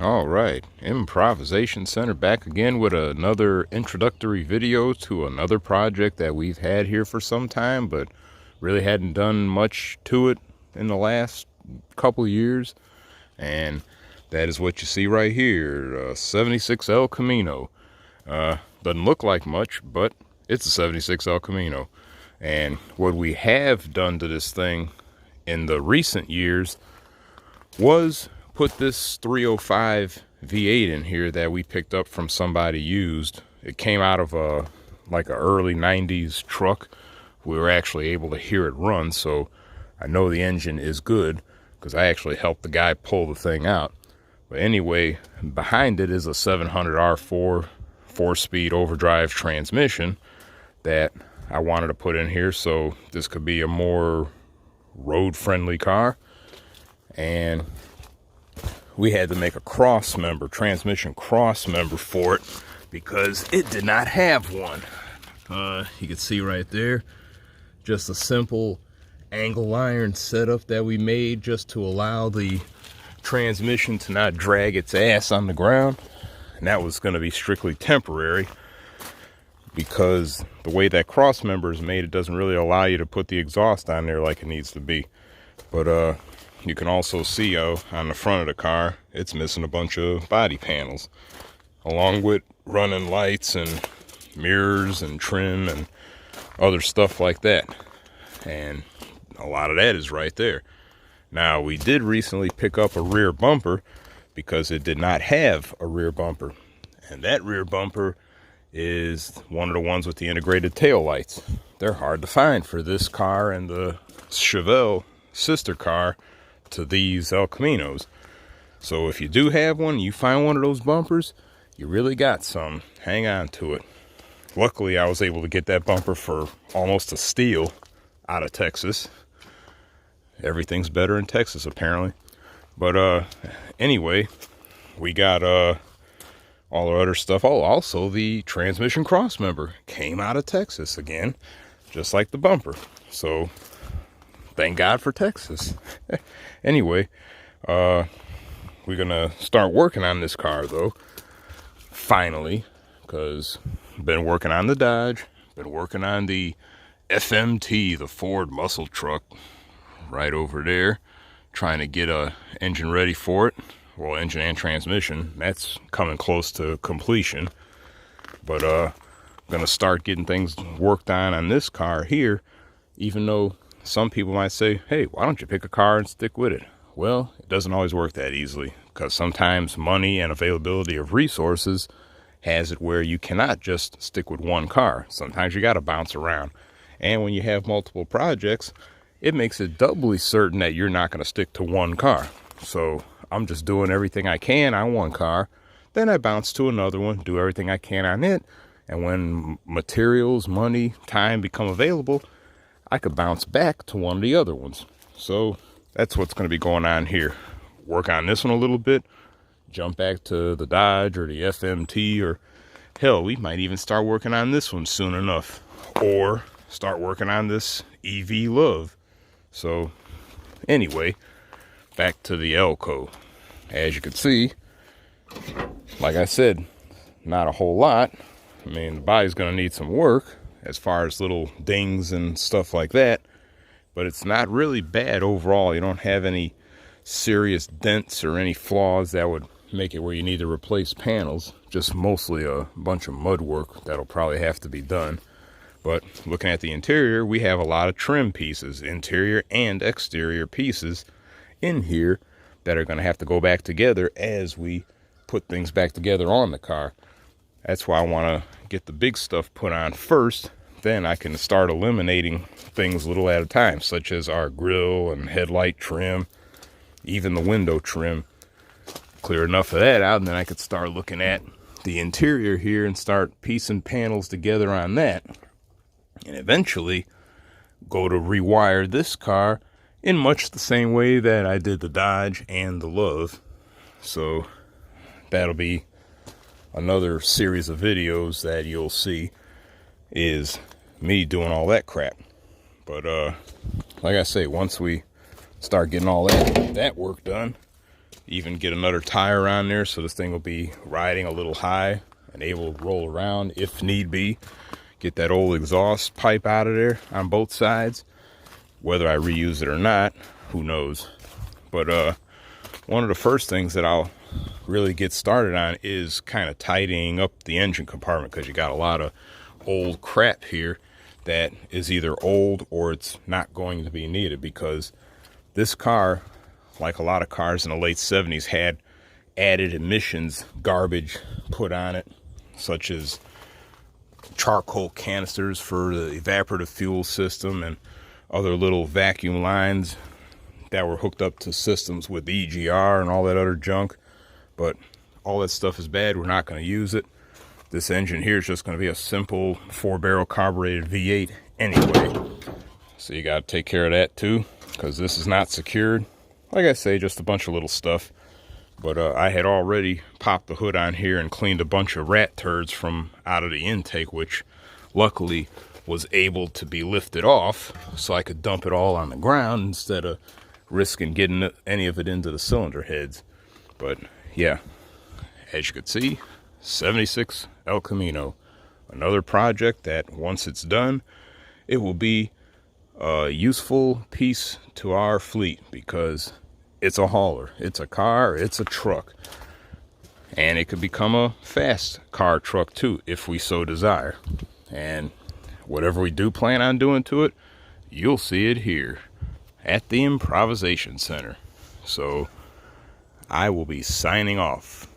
All right, Improvisation Center back again with another introductory video to another project that we've had here for some time, but really hadn't done much to it in the last couple years. And that is what you see right here, 76 El Camino. Doesn't look like much, but it's a 76 El Camino. And what we have done to this thing in the recent years was put this 305 V8 in here that we picked up from somebody used. It came out of a early 90s truck. We were actually able to hear it run, so I know the engine is good because I actually helped the guy pull the thing out. But anyway, behind it is a 700R4 4-speed overdrive transmission that I wanted to put in here so this could be a more road-friendly car. And we had to make a transmission cross member for it because it did not have one. You can see right there, just a simple angle iron setup that we made just to allow the transmission to not drag its ass on the ground. And that was going to be strictly temporary because the way that cross member is made, it doesn't really allow you to put the exhaust on there like it needs to be. But you can also see on the front of the car, it's missing a bunch of body panels, along with running lights and mirrors and trim and other stuff like that. And a lot of that is right there. Now, we did recently pick up a rear bumper because it did not have a rear bumper. And that rear bumper is one of the ones with the integrated tail lights. They're hard to find for this car and the Chevy sister car to these El Caminos. So if you do have one, you find one of those bumpers, you really got some. Hang on to it. Luckily, I was able to get that bumper for almost a steal out of Texas. Everything's better in Texas, apparently. But anyway, we got all our other stuff. Oh, also the transmission cross member came out of Texas again, just like the bumper. So thank God for Texas. Anyway, we're gonna start working on this car though, finally, because I've been working on the Dodge, been working on the FMT, the Ford muscle truck, right over there, trying to get a engine ready for it. Well, engine and transmission, that's coming close to completion. But I'm gonna start getting things worked on this car here, even though some people might say, hey, why don't you pick a car and stick with it? Well, it doesn't always work that easily because sometimes money and availability of resources has it where you cannot just stick with one car. Sometimes you got to bounce around. And when you have multiple projects, it makes it doubly certain that you're not going to stick to one car. So I'm just doing everything I can on one car. Then I bounce to another one, do everything I can on it. And when materials, money, time become available, I could bounce back to one of the other ones. So that's what's going to be going on here. Work on this one a little bit, jump back to the Dodge or the FMT, or hell, we might even start working on this one soon enough, or start working on this EV Love. So anyway, back to the Elco. As you can see, like I said, not a whole lot. I mean, the body's going to need some work as far as little dings and stuff like that, but it's not really bad overall. You don't have any serious dents or any flaws that would make it where you need to replace panels. Just mostly a bunch of mud work that'll probably have to be done. But looking at the interior, we have a lot of trim pieces, interior and exterior pieces in here that are going to have to go back together as we put things back together on the car. That's why I want to get the big stuff put on first. Then I can start eliminating things little at a time, such as our grille and headlight trim, even the window trim. Clear enough of that out, and then I could start looking at the interior here and start piecing panels together on that. And eventually go to rewire this car in much the same way that I did the Dodge and the Love. So that'll be another series of videos that you'll see, is me doing all that crap. But like I say, once we start getting all that work done, even get another tire on there, so this thing will be riding a little high and able to roll around if need be. Get that old exhaust pipe out of there on both sides. Whether I reuse it or not, who knows. But one of the first things that I'll really get started on is kind of tidying up the engine compartment, because you got a lot of old crap here that is either old or it's not going to be needed, because this car, like a lot of cars in the late 70s, had added emissions garbage put on it, such as charcoal canisters for the evaporative fuel system and other little vacuum lines that were hooked up to systems with EGR and all that other junk. But all that stuff is bad. We're not going to use it. This engine here is just going to be a simple 4-barrel carbureted V8 anyway. So you got to take care of that too, because this is not secured. Like I say, just a bunch of little stuff. But I had already popped the hood on here and cleaned a bunch of rat turds from out of the intake, which luckily was able to be lifted off so I could dump it all on the ground instead of risking getting any of it into the cylinder heads. But yeah, as you can see, 76 El Camino. Another project that once it's done, it will be a useful piece to our fleet, because it's a hauler, it's a car, it's a truck. And it could become a fast car truck too, if we so desire. And whatever we do plan on doing to it, you'll see it here at the Improvisation Center. So I will be signing off.